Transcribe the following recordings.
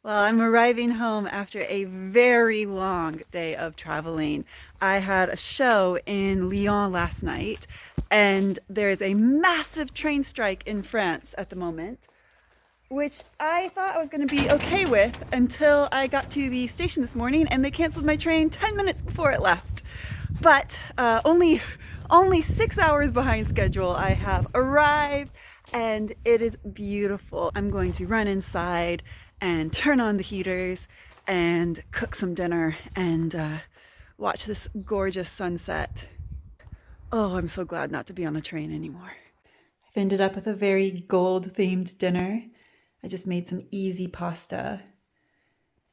Well, I'm arriving home after a very long day of traveling. I had a show in Lyon last night, and there is a massive train strike in France at the moment, which I thought I was going to be okay with until I got to the station this morning and they canceled my train 10 minutes before it left. But only 6 hours behind schedule, I have arrived and it is beautiful. I'm going to run inside and turn on the heaters and cook some dinner and watch this gorgeous sunset. Oh, I'm so glad not to be on a train anymore. I've ended up with a very gold themed dinner. I just made some easy pasta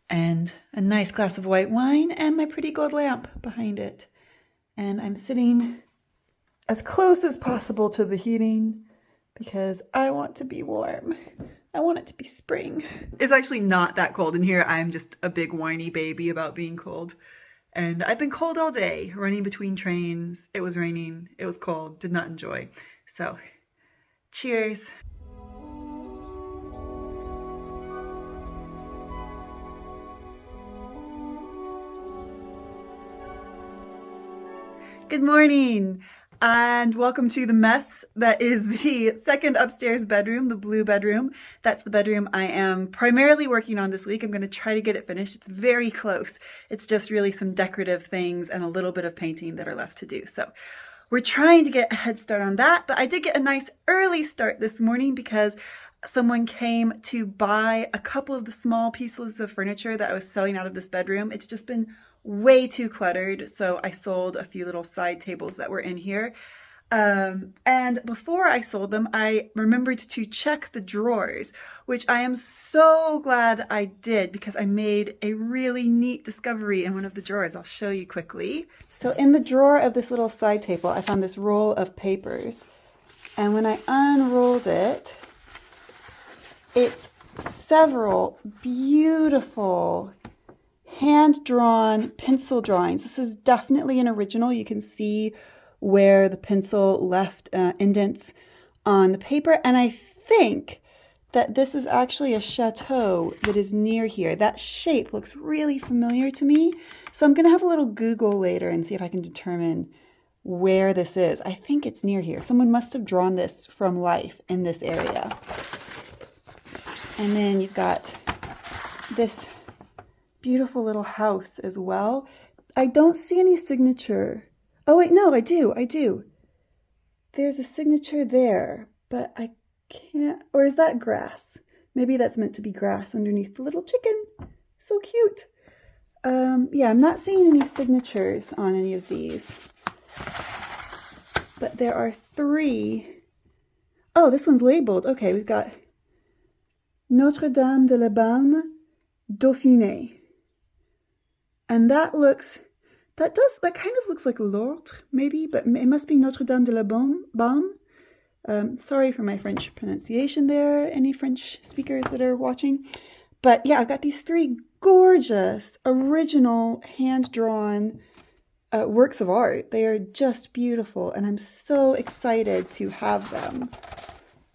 and a nice glass of white wine and my pretty gold lamp behind it. And I'm sitting as close as possible to the heating because I want to be warm. I want it to be spring. It's actually not that cold in here. I'm just a big whiny baby about being cold. And I've been cold all day, running between trains. It was raining, it was cold, did not enjoy. So, cheers. Good morning and welcome to the mess that is the second upstairs bedroom, the blue bedroom. That's the bedroom I am primarily working on this week. I'm going to try to get it finished. It's very close. It's just really some decorative things and a little bit of painting that are left to do. So we're trying to get a head start on that, but I did get a nice early start this morning because someone came to buy a couple of the small pieces of furniture that I was selling out of this bedroom. It's just been way too cluttered, so I sold a few little side tables that were in here. And before I sold them, I remembered to check the drawers, which I am so glad I did because I made a really neat discovery in one of the drawers. I'll show you quickly. So in the drawer of this little side table, I found this roll of papers. And when I unrolled it, it's several beautiful hand-drawn pencil drawings. This is definitely an original. You can see where the pencil left indents on the paper. And I think that this is actually a chateau that is near here. That shape looks really familiar to me. So I'm going to have a little Google later and see if I can determine where this is. I think it's near here. Someone must have drawn this from life in this area. And then you've got this beautiful little house as well. I don't see any signature. Oh wait, no, I do. There's a signature there, but I can't, or is that grass? Maybe that's meant to be grass underneath the little chicken. So cute. Yeah, I'm not seeing any signatures on any of these. But there are three. Oh, this one's labeled. Okay, we've got Notre-Dame de la Balme, Dauphiné. And that kind of looks like Lourdes, maybe, but it must be Notre-Dame de la Balme. Sorry for my French pronunciation there, any French speakers that are watching. But yeah, I've got these three gorgeous, original, hand-drawn works of art. They are just beautiful, and I'm so excited to have them.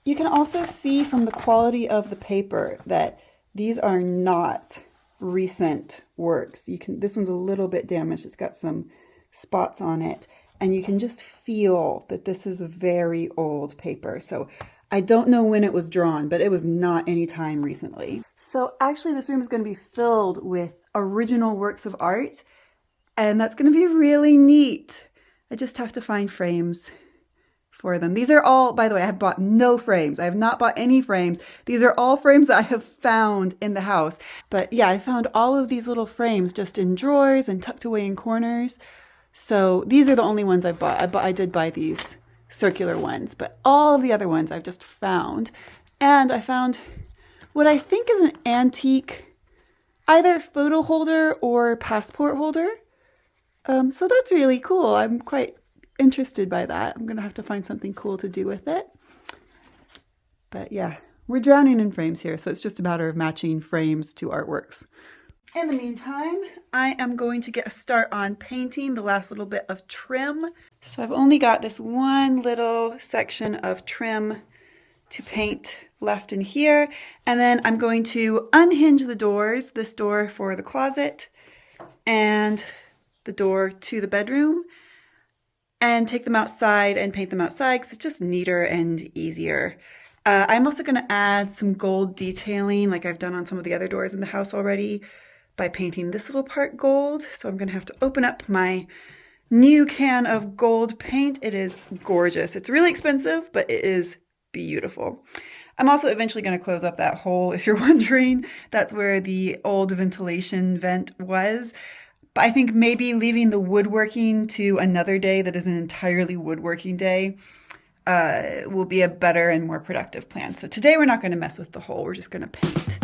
You can also see from the quality of the paper that these are not recent works. This one's a little bit damaged. It's got some spots on it, and you can just feel that this is very old paper. So I don't know when it was drawn, but it was not any time recently. So actually this room is going to be filled with original works of art, and that's going to be really neat. I just have to find frames for them. These are all, by the way, I have bought no frames. I have not bought any frames. These are all frames that I have found in the house. But yeah, I found all of these little frames just in drawers and tucked away in corners. So these are the only ones I've bought. I did buy these circular ones, but all of the other ones I've just found. And I found what I think is an antique, either photo holder or passport holder. So that's really cool. I'm quite interested by that. I'm gonna have to find something cool to do with it. But yeah, we're drowning in frames here, so it's just a matter of matching frames to artworks. In the meantime, I am going to get a start on painting the last little bit of trim. So I've only got this one little section of trim to paint left in here. And then I'm going to unhinge the doors, this door for the closet and the door to the bedroom, and take them outside and paint them outside because it's just neater and easier. I'm also going to add some gold detailing like I've done on some of the other doors in the house already by painting this little part gold. So I'm going to have to open up my new can of gold paint. It is gorgeous. It's really expensive, but it is beautiful. I'm also eventually going to close up that hole, if you're wondering. That's where the old ventilation vent was. But I think maybe leaving the woodworking to another day that is an entirely woodworking day will be a better and more productive plan. So today we're not going to mess with the hole. We're just going to paint.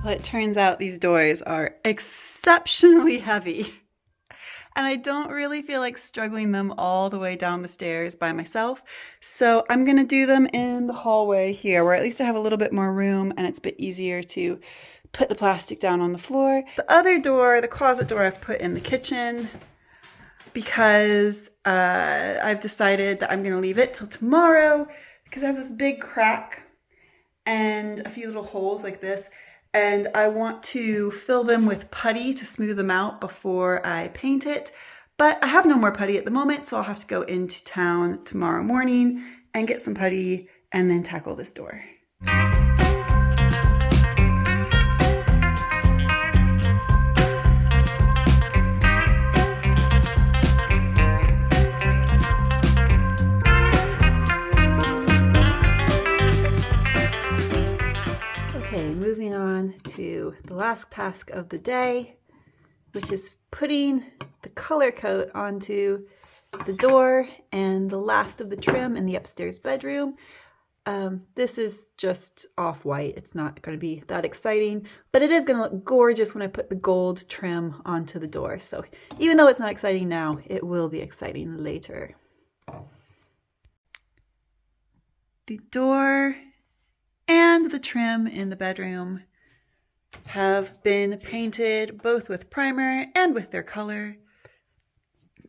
Well, it turns out these doors are exceptionally heavy, and I don't really feel like struggling them all the way down the stairs by myself. So I'm going to do them in the hallway here, where at least I have a little bit more room and it's a bit easier to put the plastic down on the floor. The other door, the closet door, I've put in the kitchen because I've decided that I'm going to leave it till tomorrow because it has this big crack and a few little holes like this. And I want to fill them with putty to smooth them out before I paint it. But I have no more putty at the moment, so I'll have to go into town tomorrow morning and get some putty and then tackle this door. Moving on to the last task of the day, which is putting the color coat onto the door and the last of the trim in the upstairs bedroom. This is just off-white. It's not going to be that exciting, but it is going to look gorgeous when I put the gold trim onto the door. So even though it's not exciting now, it will be exciting later. The door and the trim in the bedroom have been painted both with primer and with their color.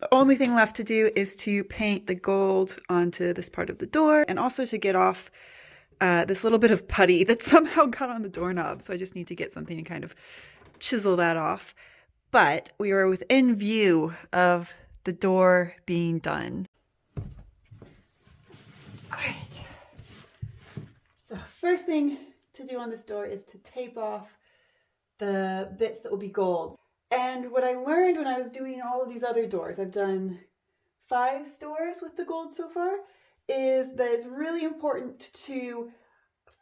The only thing left to do is to paint the gold onto this part of the door and also to get off this little bit of putty that somehow got on the doorknob. So I just need to get something and kind of chisel that off. But we are within view of the door being done. All right. So first thing to do on this door is to tape off the bits that will be gold. And what I learned when I was doing all of these other doors, I've done 5 doors with the gold so far, is that it's really important to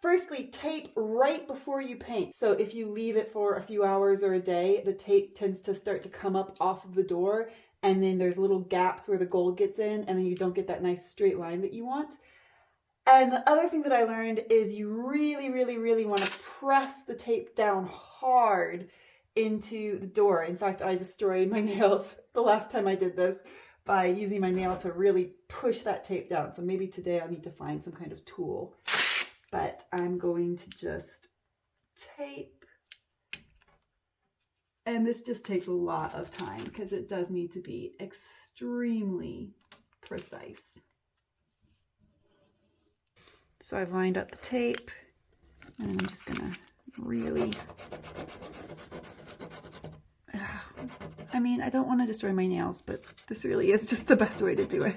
firstly tape right before you paint. So if you leave it for a few hours or a day, the tape tends to start to come up off of the door, and then there's little gaps where the gold gets in, and then you don't get that nice straight line that you want. And the other thing that I learned is you really, really, really want to press the tape down hard into the door. In fact, I destroyed my nails the last time I did this by using my nail to really push that tape down. So maybe today I'll need to find some kind of tool. But I'm going to just tape. And this just takes a lot of time because it does need to be extremely precise. So I've lined up the tape, and I'm just gonna really, I mean, I don't want to destroy my nails, but this really is just the best way to do it.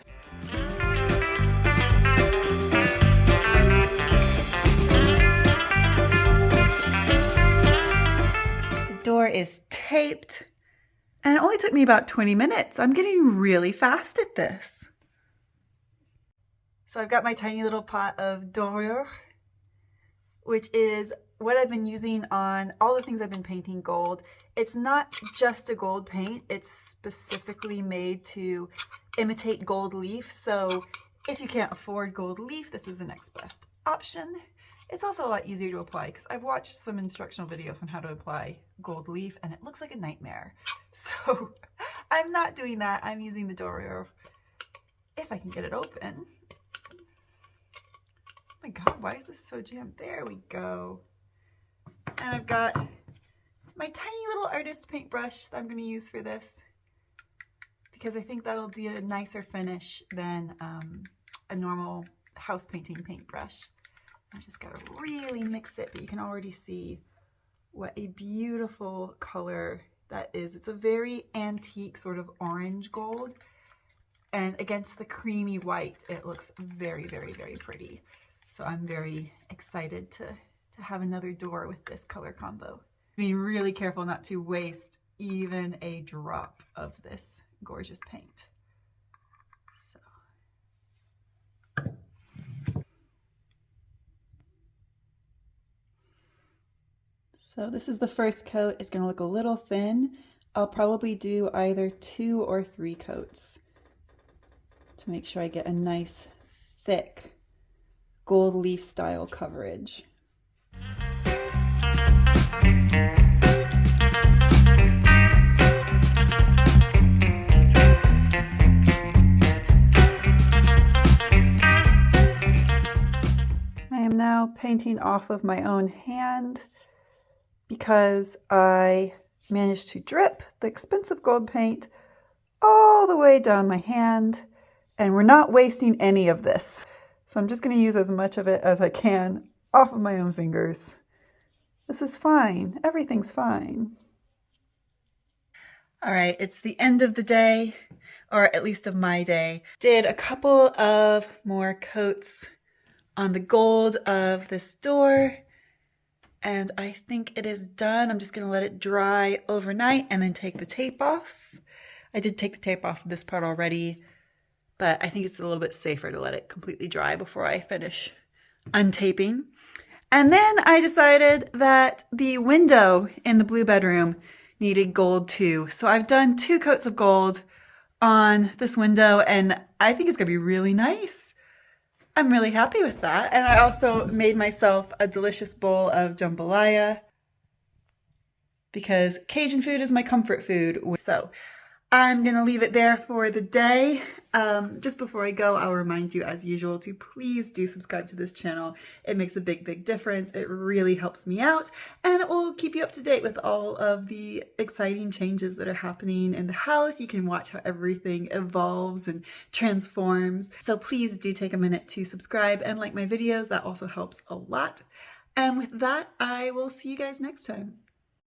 The door is taped, and it only took me about 20 minutes. I'm getting really fast at this. So I've got my tiny little pot of dorure, which is what I've been using on all the things I've been painting gold. It's not just a gold paint, it's specifically made to imitate gold leaf. So if you can't afford gold leaf, this is the next best option. It's also a lot easier to apply because I've watched some instructional videos on how to apply gold leaf and it looks like a nightmare. So I'm not doing that. I'm using the door if I can get it open. Oh my God, why is this so jammed? There we go. And I've got my tiny little artist paintbrush that I'm going to use for this because I think that'll do a nicer finish than a normal house painting paintbrush. I just gotta really mix it, but you can already see what a beautiful color that is. It's a very antique sort of orange gold, and against the creamy white, it looks very, very, very pretty. So I'm very excited to have another door with this color combo. Being really careful not to waste even a drop of this gorgeous paint. So this is the first coat. It's going to look a little thin. I'll probably do either 2 or 3 coats to make sure I get a nice thick gold leaf style coverage. I am now painting off of my own hand because I managed to drip the expensive gold paint all the way down my hand, and we're not wasting any of this. So I'm just going to use as much of it as I can off of my own fingers. This is fine. Everything's fine. All right, it's the end of the day, or at least of my day. Did a couple of more coats on the gold of this door, and I think it is done. I'm just going to let it dry overnight and then take the tape off. I did take the tape off of this part already, but I think it's a little bit safer to let it completely dry before I finish untaping. And then I decided that the window in the blue bedroom needed gold too. So I've done 2 coats of gold on this window, and I think it's going to be really nice. I'm really happy with that. And I also made myself a delicious bowl of jambalaya because Cajun food is my comfort food. So I'm going to leave it there for the day. Just before I go, I'll remind you as usual to please do subscribe to this channel. It makes a big, big difference. It really helps me out, and it will keep you up to date with all of the exciting changes that are happening in the house. You can watch how everything evolves and transforms. So please do take a minute to subscribe and like my videos. That also helps a lot. And with that, I will see you guys next time.